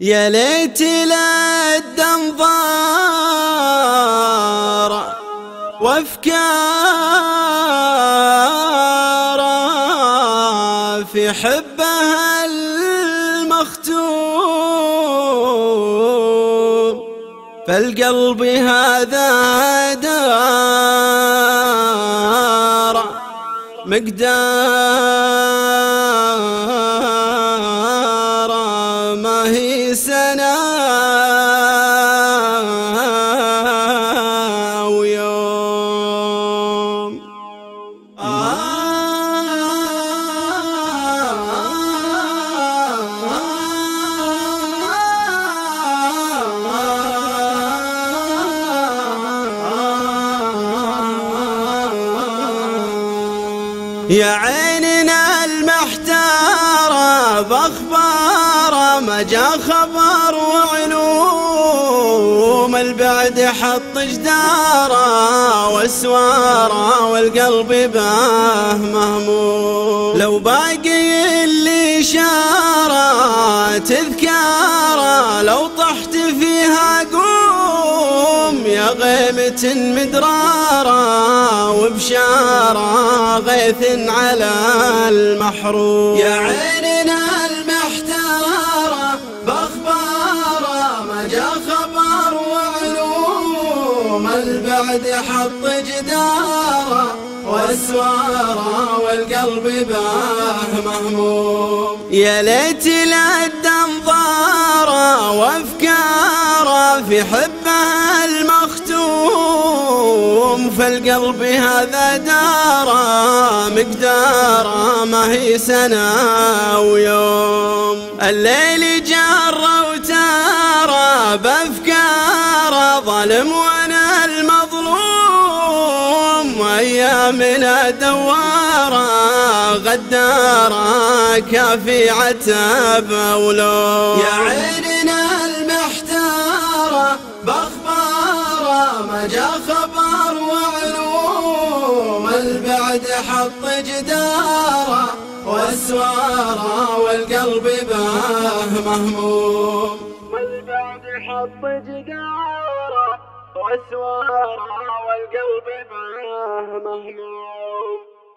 يا ليت لد انظار وافكار في حبها المختوم، فالقلب هذا دار مقدار ما هي سنة ويوم. يا عيننا المحتارة باخباره ما جا خبر، وعلوم البعد حط جداره واسواره والقلب باه مهموم. لو باقي اللي شاره تذكاره، لو طحت فيها قوم يا غيمة مدرارة وبشارة غيث على المحروم. يا عيننا المحتارة باخباره ما جا خبر، وعلوم البعد حط جداره واسواره والقلب باه مهموم. يا ليت لد انظاره وافكاره في حبها المختوم، فالقلب هذا داره مقداره ما هي سنة ويوم. الليل جره وتاره بافكاره ظلم وانا المظلوم، وايامنا دواره غداره كافي عتاب ولوم. يا عيننا المحتاره باخباره ما جا خبر، وعلوم البعد حط جداره واسواره والقلب باه مهموم. والبعد حط جداره واسواره والقلب باه مهموم.